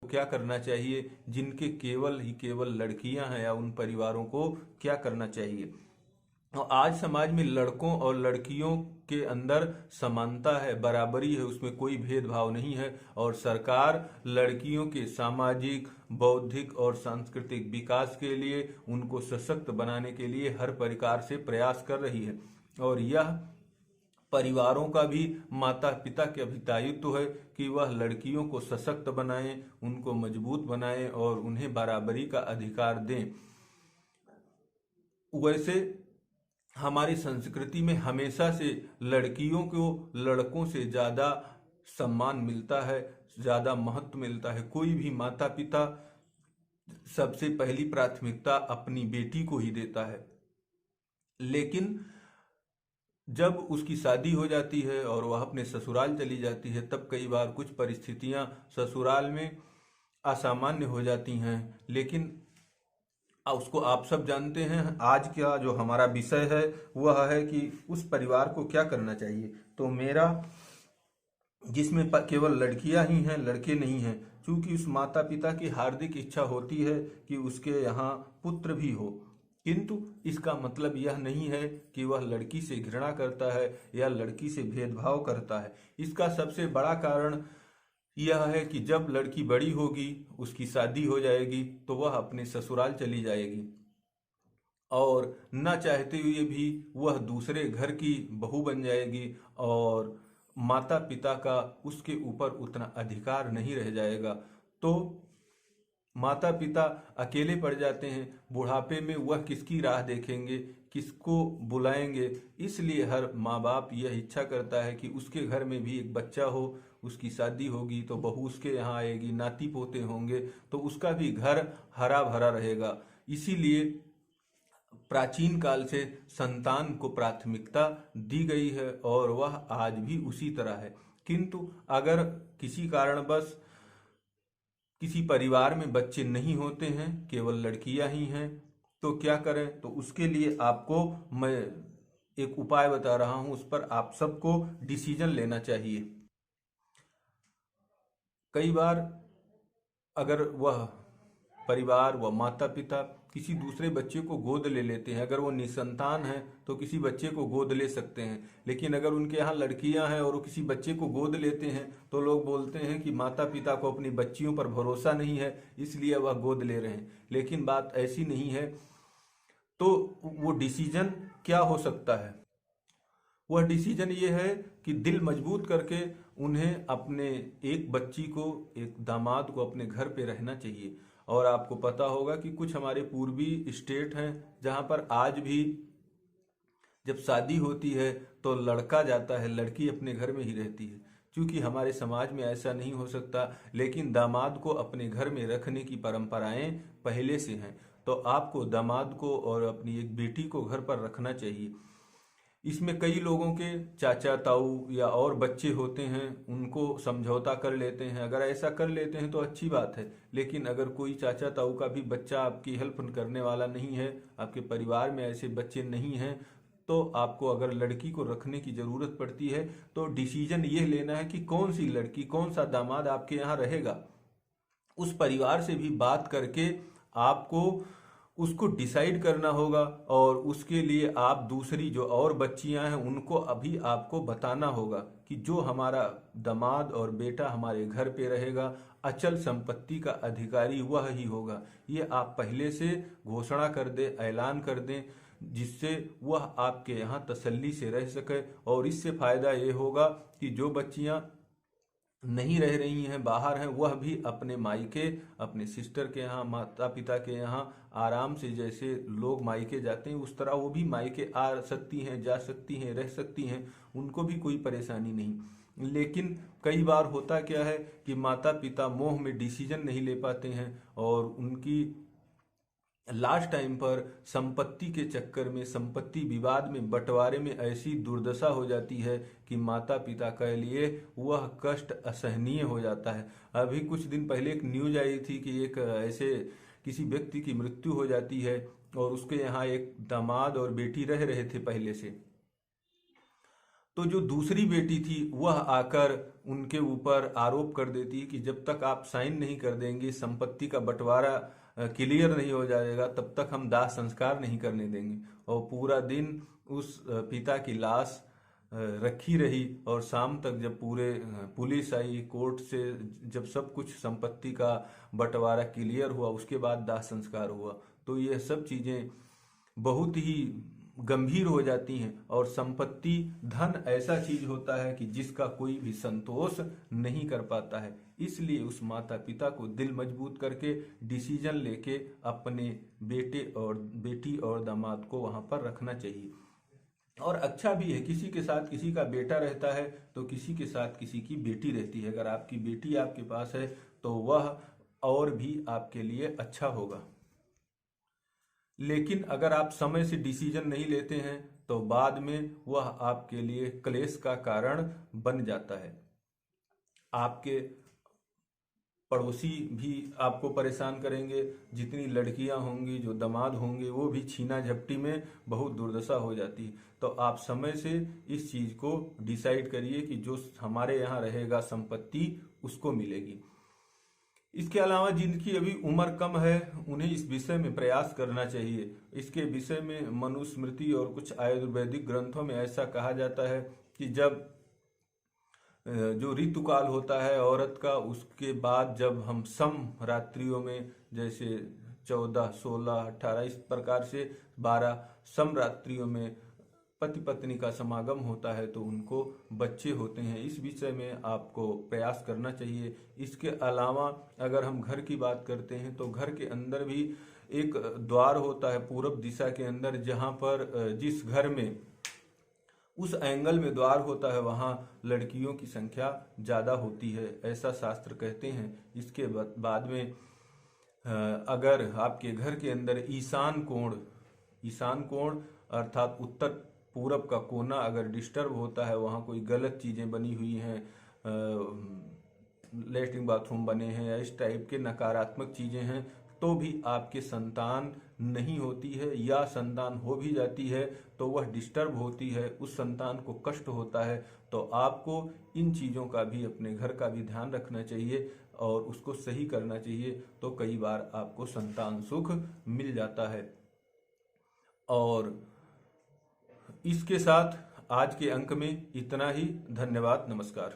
क्या करना चाहिए, जिनके केवल ही केवल लड़कियां हैं या उन परिवारों को क्या करना चाहिए। और आज समाज में लड़कों और लड़कियों के अंदर समानता है, बराबरी है, उसमें कोई भेदभाव नहीं है। और सरकार लड़कियों के सामाजिक, बौद्धिक और सांस्कृतिक विकास के लिए, उनको सशक्त बनाने के लिए हर प्रकार से प्रयास कर रही है। और यह परिवारों का भी, माता पिता के भी दायित्व है कि वह लड़कियों को सशक्त बनाएं, उनको मजबूत बनाएं और उन्हें बराबरी का अधिकार दें। वैसे हमारी संस्कृति में हमेशा से लड़कियों को लड़कों से ज़्यादा सम्मान मिलता है, ज़्यादा महत्व मिलता है। कोई भी माता पिता सबसे पहली प्राथमिकता अपनी बेटी को ही देता है। लेकिन जब उसकी शादी हो जाती है और वह अपने ससुराल चली जाती है, तब कई बार कुछ परिस्थितियां ससुराल में असामान्य हो जाती हैं। लेकिन उसको आप सब जानते हैं। आज का जो हमारा विषय है वह है कि उस परिवार को क्या करना चाहिए। तो मेरा, जिसमें केवल लड़कियां ही हैं, लड़के नहीं हैं, क्योंकि उस माता पिता की हार्दिक इच्छा होती है कि उसके यहाँ पुत्र भी हो, किंतु इसका मतलब यह नहीं है कि वह लड़की से घृणा करता है या लड़की से भेदभाव करता है। इसका सबसे बड़ा कारण यह है कि जब लड़की बड़ी होगी, उसकी शादी हो जाएगी, तो वह अपने ससुराल चली जाएगी और न चाहते हुए भी वह दूसरे घर की बहू बन जाएगी और माता पिता का उसके ऊपर उतना अधिकार नहीं रह जाएगा। तो माता पिता अकेले पड़ जाते हैं। बुढ़ापे में वह किसकी राह देखेंगे, किसको बुलाएंगे। इसलिए हर माँ बाप यह इच्छा करता है कि उसके घर में भी एक बच्चा हो, उसकी शादी होगी तो बहू उसके यहाँ आएगी, नाती पोते होंगे, तो उसका भी घर हरा भरा रहेगा। इसीलिए प्राचीन काल से संतान को प्राथमिकता दी गई है और वह आज भी उसी तरह है। किंतु अगर किसी कारणवश किसी परिवार में बच्चे नहीं होते हैं, केवल लड़कियां ही हैं, तो क्या करें। तो उसके लिए आपको मैं एक उपाय बता रहा हूं, उस पर आप सबको डिसीजन लेना चाहिए। कई बार अगर वह परिवार, वह माता पिता किसी दूसरे बच्चे को गोद ले लेते हैं, अगर वो निसंतान है तो किसी बच्चे को गोद ले सकते हैं। लेकिन अगर उनके यहाँ लड़कियां हैं और वो किसी बच्चे को गोद लेते हैं तो लोग बोलते हैं कि माता पिता को अपनी बच्चियों पर भरोसा नहीं है, इसलिए वह गोद ले रहे हैं। लेकिन बात ऐसी नहीं है। तो वो डिसीजन क्या हो सकता है? वह डिसीजन ये है कि दिल मजबूत करके उन्हें अपने एक बच्ची को, एक दामाद को अपने घर पे रहना चाहिए। और आपको पता होगा कि कुछ हमारे पूर्वी स्टेट हैं जहां पर आज भी जब शादी होती है तो लड़का जाता है, लड़की अपने घर में ही रहती है। क्योंकि हमारे समाज में ऐसा नहीं हो सकता, लेकिन दामाद को अपने घर में रखने की परंपराएं पहले से हैं। तो आपको दामाद को और अपनी एक बेटी को घर पर रखना चाहिए। इसमें कई लोगों के चाचा ताऊ या और बच्चे होते हैं, उनको समझौता कर लेते हैं। अगर ऐसा कर लेते हैं तो अच्छी बात है। लेकिन अगर कोई चाचा ताऊ का भी बच्चा आपकी हेल्प करने वाला नहीं है, आपके परिवार में ऐसे बच्चे नहीं हैं, तो आपको अगर लड़की को रखने की जरूरत पड़ती है तो डिसीजन ये लेना है कि कौन सी लड़की, कौन सा दामाद आपके यहाँ रहेगा। उस परिवार से भी बात करके आपको उसको डिसाइड करना होगा और उसके लिए आप दूसरी जो और बच्चियां हैं उनको अभी आपको बताना होगा कि जो हमारा दामाद और बेटा हमारे घर पे रहेगा, अचल संपत्ति का अधिकारी वह ही होगा। ये आप पहले से घोषणा कर दें, ऐलान कर दें, जिससे वह आपके यहाँ तसल्ली से रह सके। और इससे फायदा ये होगा कि जो बच्चियां नहीं रह रही हैं, बाहर हैं, वह भी अपने मायके, अपने सिस्टर के यहाँ, माता पिता के यहाँ आराम से, जैसे लोग मायके जाते हैं उस तरह वो भी मायके आ सकती हैं, जा सकती हैं, रह सकती हैं, उनको भी कोई परेशानी नहीं। लेकिन कई बार होता क्या है कि माता पिता मोह में डिसीजन नहीं ले पाते हैं और उनकी लास्ट टाइम पर संपत्ति के चक्कर में, संपत्ति विवाद में, बंटवारे में ऐसी दुर्दशा हो जाती है कि माता पिता के लिए वह कष्ट असहनीय हो जाता है। अभी कुछ दिन पहले एक न्यूज आई थी कि एक ऐसे किसी व्यक्ति की मृत्यु हो जाती है और उसके यहाँ एक दामाद और बेटी रह रहे थे पहले से। तो जो दूसरी बेटी थी वह आकर उनके ऊपर आरोप कर देती कि जब तक आप साइन नहीं कर देंगे, संपत्ति का बंटवारा क्लियर नहीं हो जाएगा, तब तक हम दाह संस्कार नहीं करने देंगे। और पूरा दिन उस पिता की लाश रखी रही, और शाम तक जब पूरे पुलिस आई, कोर्ट से जब सब कुछ संपत्ति का बंटवारा क्लियर हुआ, उसके बाद दाह संस्कार हुआ। तो ये सब चीजें बहुत ही गंभीर हो जाती हैं। और संपत्ति, धन ऐसा चीज होता है कि जिसका कोई भी संतोष नहीं कर पाता है। इसलिए उस माता पिता को दिल मजबूत करके डिसीजन लेके अपने बेटी और दामाद को वहां पर रखना चाहिए। और अच्छा भी है, किसी के साथ किसी का बेटा रहता है तो किसी के साथ किसी की बेटी रहती है। अगर आपकी बेटी आपके पास है तो वह और भी आपके लिए अच्छा होगा। लेकिन अगर आप समय से डिसीजन नहीं लेते हैं तो बाद में वह आपके लिए क्लेश का कारण बन जाता है। आपके पड़ोसी भी आपको परेशान करेंगे, जितनी लड़कियां होंगी, जो दामाद होंगे, वो भी छीना झपटी में बहुत दुर्दशा हो जाती है। तो आप समय से इस चीज को डिसाइड करिए कि जो हमारे यहाँ रहेगा संपत्ति उसको मिलेगी। इसके अलावा जिनकी अभी उम्र कम है उन्हें इस विषय में प्रयास करना चाहिए। इसके विषय में मनुस्मृति और कुछ आयुर्वेदिक ग्रंथों में ऐसा कहा जाता है कि जब जो ऋतुकाल होता है औरत का, उसके बाद जब हम सम रात्रियों में, जैसे 14, 16, 18 इस प्रकार से 12 सम रात्रियों में पति पत्नी का समागम होता है तो उनको बच्चे होते हैं। इस विषय में आपको प्रयास करना चाहिए। इसके अलावा अगर हम घर की बात करते हैं तो घर के अंदर भी एक द्वार होता है पूरब दिशा के अंदर, जहां पर जिस घर में उस एंगल में द्वार होता है वहां लड़कियों की संख्या ज्यादा होती है, ऐसा शास्त्र कहते हैं। इसके बाद में अगर आपके घर के अंदर ईशान कोण अर्थात उत्तर पूरब का कोना अगर डिस्टर्ब होता है, वहां कोई गलत चीजें बनी हुई हैं, लेटरिन बाथरूम बने हैं या इस टाइप के नकारात्मक चीजें हैं, तो भी आपके संतान नहीं होती है, या संतान हो भी जाती है तो वह डिस्टर्ब होती है, उस संतान को कष्ट होता है। तो आपको इन चीजों का भी, अपने घर का भी ध्यान रखना चाहिए और उसको सही करना चाहिए। तो कई बार आपको संतान सुख मिल जाता है। और इसके साथ आज के अंक में इतना ही। धन्यवाद, नमस्कार।